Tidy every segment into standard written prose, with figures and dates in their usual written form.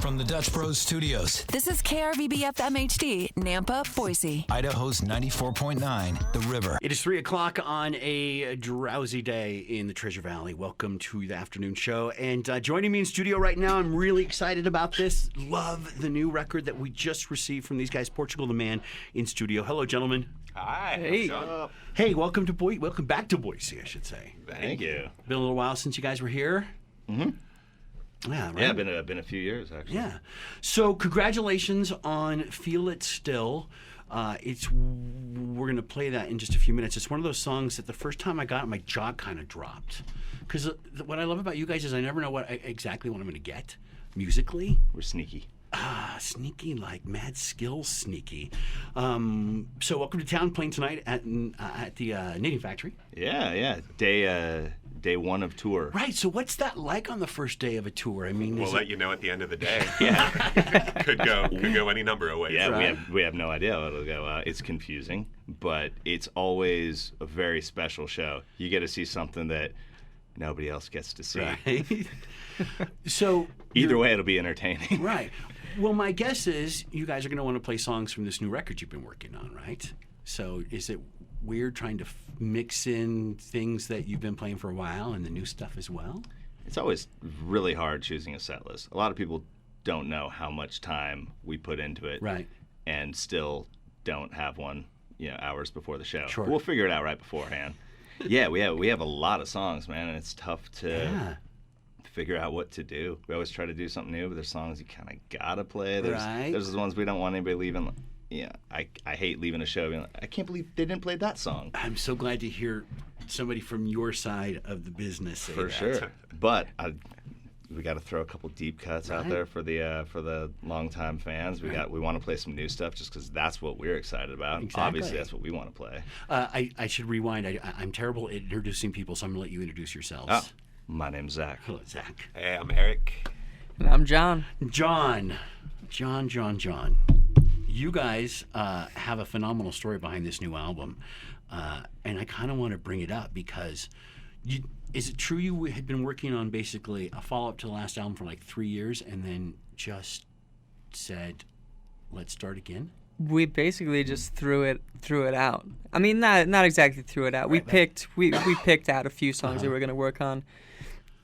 From the Dutch Bros Studios, This is KRVB FM HD, Nampa, Boise. Idaho's 94.9, The River. It is 3 o'clock on a drowsy day in the Treasure Valley. Welcome to the afternoon show. And joining me in studio right now, I'm really excited about this. Love the new record that we just received from these guys, Portugal the Man, in studio. Hello, gentlemen. Hi. Hey. What's up? Hey, welcome back to Boise, I should say. Thank you. Been a little while since you guys were here. Mm-hmm. Yeah, right. Yeah, been a few years actually. Yeah. So congratulations on Feel It Still. We're gonna play that in just a few minutes. It's one of those songs that the first time I got it, my jaw kind of dropped. Because what I love about you guys is I never know exactly what I'm gonna get musically. We're sneaky. Sneaky, like mad skills sneaky. So welcome to town, playing tonight at the Knitting Factory. Yeah. Day one of tour. Right. So what's that like on the first day of a tour? I mean, We'll let you know at the end of the day. Yeah. could go any number of ways. Yeah, Right. we have no idea how it'll go. It's confusing, but it's always a very special show. You get to see something that nobody else gets to see. Right. So Either way, it'll be entertaining. Right. Well, my guess is you guys are going to want to play songs from this new record you've been working on, right? So is it weird trying to mix in things that you've been playing for a while and the new stuff as well? It's always really hard choosing a set list. A lot of people don't know how much time we put into it. Right. And still don't have one, hours before the show. Sure. We'll figure it out right beforehand. Yeah, we have a lot of songs, man, and it's tough to figure out what to do. We always try to do something new, but there's songs you kind of gotta play. There's the ones we don't want anybody leaving. Yeah, I hate leaving a show being like, I can't believe they didn't play that song. I'm so glad to hear somebody from your side of the business say For that. sure. But we got to throw a couple deep cuts out there for the longtime fans. We want to play some new stuff just because that's what we're excited about. Exactly. Obviously, that's what we want to play. I should rewind. I'm terrible at introducing people, so I'm going to let you introduce yourselves. Oh, my name's Zach. Hello, Zach. Hey, I'm Eric. And I'm John. John. You guys have a phenomenal story behind this new album, and I kind of want to bring it up because is it true you had been working on basically a follow-up to the last album for like 3 years and then just said, let's start again? We basically just threw it out. I mean, not exactly threw it out. We picked out a few songs that we were going to work on.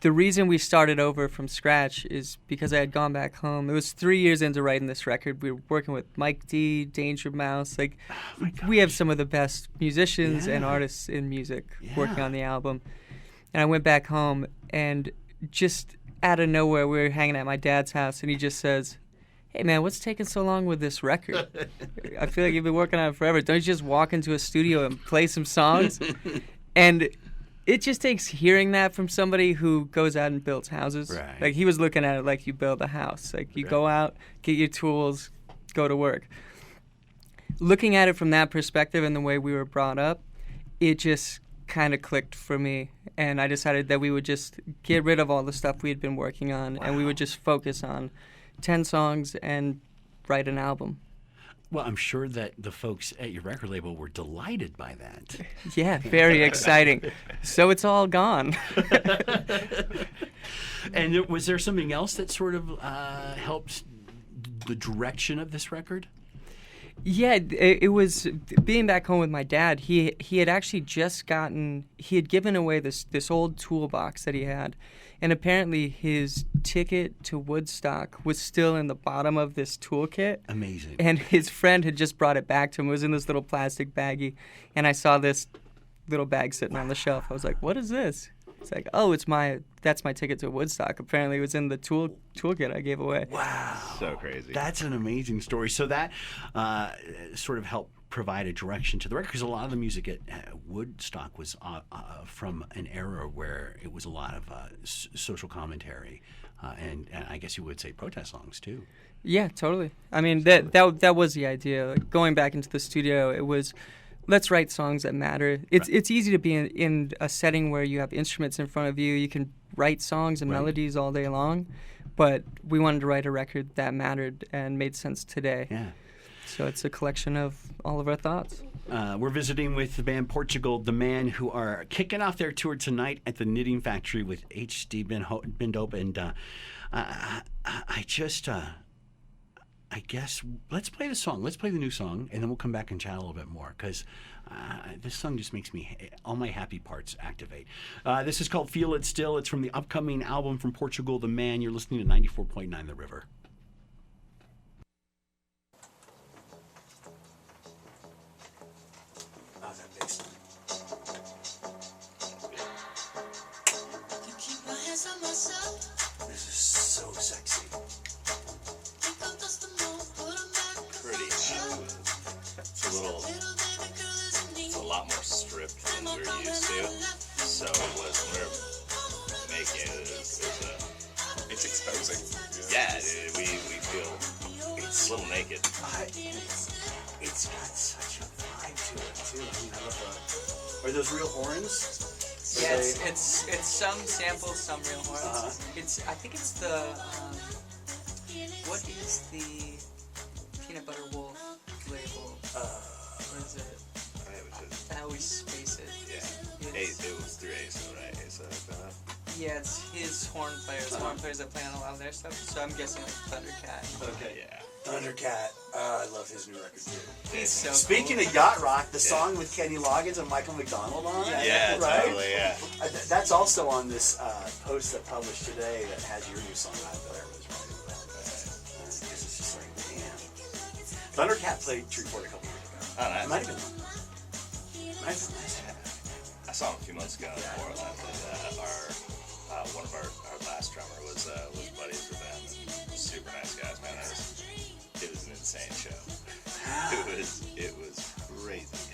The reason we started over from scratch is because I had gone back home. It was 3 years into writing this record. We were working with Mike D, Danger Mouse. We have some of the best musicians and artists in music working on the album. And I went back home, and just out of nowhere, we were hanging at my dad's house, and he just says, "Hey, man, what's taking so long with this record? I feel like you've been working on it forever. Don't you just walk into a studio and play some songs?" And it just takes hearing that from somebody who goes out and builds houses. Right. Like, he was looking at it like you build a house. Like, you go out, get your tools, go to work. Looking at it from that perspective and the way we were brought up, it just kind of clicked for me. And I decided that we would just get rid of all the stuff we had been working on, and we would just focus on 10 songs and write an album. Well, I'm sure that the folks at your record label were delighted by that. Yeah, very exciting. So it's all gone. And was there something else that sort of helped the direction of this record? Yeah, it was being back home with my dad. He had actually just he had given away this old toolbox that he had, and apparently his ticket to Woodstock was still in the bottom of this toolkit. Amazing. And his friend had just brought it back to him. It was in this little plastic baggie, and I saw this little bag sitting on the shelf. I was like, "What is this?" It's like, "Oh, that's my ticket to Woodstock." Apparently, it was in the toolkit I gave away. Wow. So crazy. That's an amazing story. So that sort of helped provide a direction to the record, because a lot of the music at Woodstock was from an era where it was a lot of social commentary, and I guess you would say protest songs too. Yeah, totally. I mean, that was the idea. Like, going back into the studio, it was, let's write songs that matter. It's easy to be in a setting where you have instruments in front of you. You can write songs and melodies all day long, but we wanted to write a record that mattered and made sense today. Yeah. So it's a collection of all of our thoughts. We're visiting with the band Portugal the Man, who are kicking off their tour tonight at the Knitting Factory with HD Ben Dope. And I just, I guess, let's play the song. Let's play the new song, and then we'll come back and chat a little bit more, because this song just makes me, all my happy parts activate. This is called Feel It Still. It's from the upcoming album from Portugal, The Man. You're listening to 94.9 The River. Oh, that bass line. This is so sexy. Pretty happy. It's a lot more stripped than we're used to. So when we're making it, It's exposing. yeah, we feel it's a little naked. It's got such a vibe to it too. I mean, I love the. Are those real horns? Yeah, it's some samples, some real horns. I think it's the what is the peanut butter wolf label? What is it? I always space it. Yeah, it was through ASO, right? ASO. Yeah, it's his horn players. Horn players that play on a lot of their stuff. So I'm guessing like Thundercat. Okay. Yeah. Thundercat. I love his new record too. He's so Speaking of yacht rock, the song with Kenny Loggins and Michael McDonald on it. Yeah, right? totally. Yeah. That's also on this post that published today that has your new song out there. Was writing about that. It's just like, damn. Thundercat played Treeport a couple years ago. Oh, nice. Might have been. Nice. I saw him a few months ago in Portland, and one of our last drummer was buddies with them. And super nice guys, man. It was an insane show. It was crazy.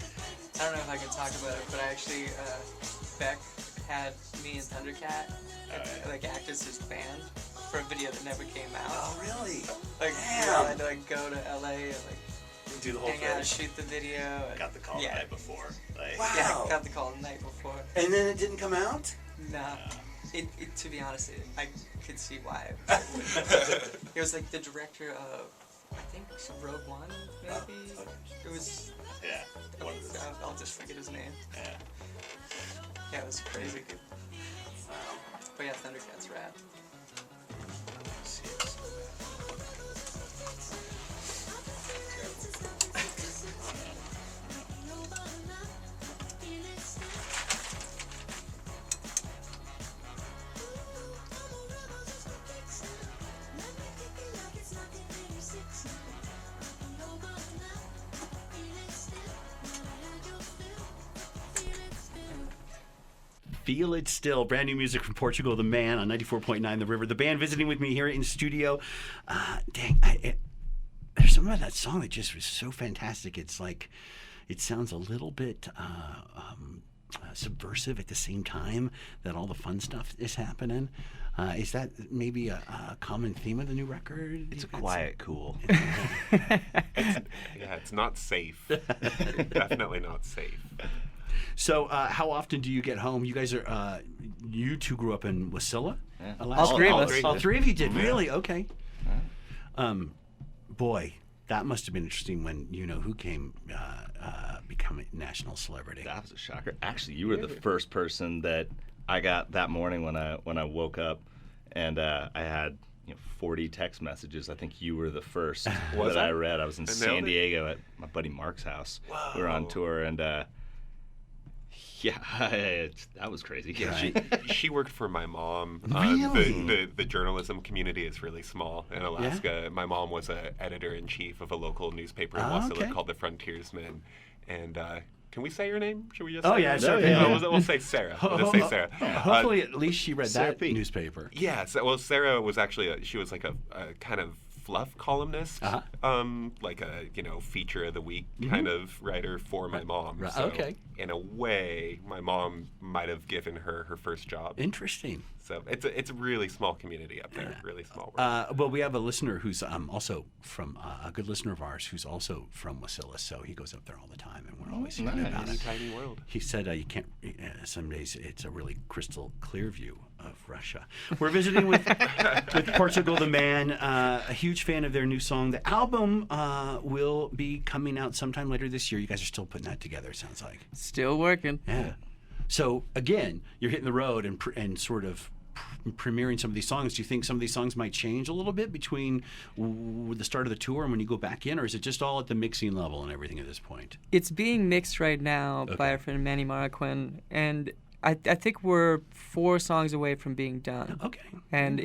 I don't know if I can talk about it, but actually, Beck had me and Thundercat like act as his band for a video that never came out. Oh, really? Like, Damn. we all had to like go to LA and like Do the whole hang out and thing. shoot the video. And, Got the call the night before. Like, Wow. Yeah, got the call the night before. And then it didn't come out? Nah. It to be honest, I could see why. It was like the director of, I think, Rogue One, maybe? It was, Yeah. One of those. I'll just forget his name. Yeah. Yeah, it was crazy. But yeah, Thundercat's rad. Feel It Still, brand new music from Portugal, The Man on 94.9 The River. The band visiting with me here in studio. There's something about that song that just was so fantastic. It's like, it sounds a little bit subversive at the same time that all the fun stuff is happening. Is that maybe a common theme of the new record? It's a quiet cool. Yeah, it's not safe. Definitely not safe. So, how often do you get home? You guys are, you two grew up in Wasilla? Yeah. All three of us. All three of you did, really? Okay. Boy, that must have been interesting when You Know Who came, become a national celebrity. That was a shocker. Actually, you were the first person that I got that morning when I woke up, and I had 40 text messages. I think you were the first that I read. I was in San Diego at my buddy Mark's house. Whoa. We were on tour, and that was crazy. Yeah, she worked for my mom. Really? The journalism community is really small in Alaska. Yeah? My mom was an editor-in-chief of a local newspaper in Wasilla called The Frontiersman. And can we say your name? Should we just say yeah, it? sure. We'll say Sarah. We'll just say Sarah. Hopefully, at least she read Sarah that P. newspaper. Yeah. Sarah was actually she was like a kind of fluff columnist, like a feature of the week kind of writer for my mom. Right. So Okay. In a way, my mom might have given her first job. Interesting. So it's a really small community up there, really small world. Well, we have a listener who's also from a good listener of ours who's also from Wasilla, so he goes up there all the time, and we're always hearing about it. Tiny world. He said you can't. Some days it's a really crystal clear view of Russia. We're visiting with Portugal, The Man. A huge fan of their new song. The album will be coming out sometime later this year. You guys are still putting that together. It sounds like. Still working. Yeah. So again, you're hitting the road and sort of premiering some of these songs, do you think some of these songs might change a little bit between the start of the tour and when you go back in, or is it just all at the mixing level and everything at this point? It's being mixed right now by our friend Manny Marquin, and I think we're 4 songs away from being done. Okay. And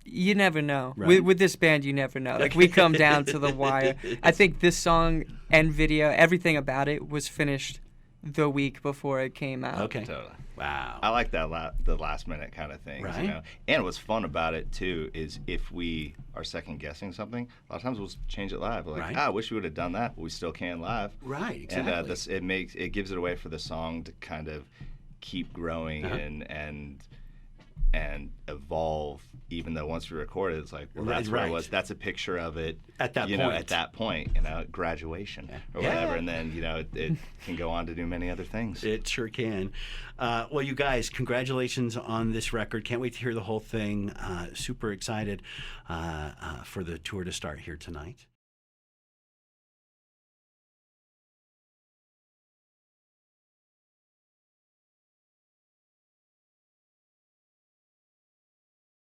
you never know. Right. With this band, you never know. Like, we come down to the wire. I think this song and video, everything about it was finished the week before it came out. Okay. Totally. Wow. I like that the last minute kind of thing. Right. You know? And what's fun about it too is if we are second guessing something, a lot of times we'll change it live. We're like, I wish we would have done that, but we still can live. Right. Exactly. And it gives it a way for the song to kind of keep growing and evolve, even though once we record it, it's like, well, that's where it was. That's a picture of it at that point, graduation or whatever, and then it can go on to do many other things. It sure can. Well, you guys, congratulations on this record. Can't wait to hear the whole thing. Super excited for the tour to start here tonight.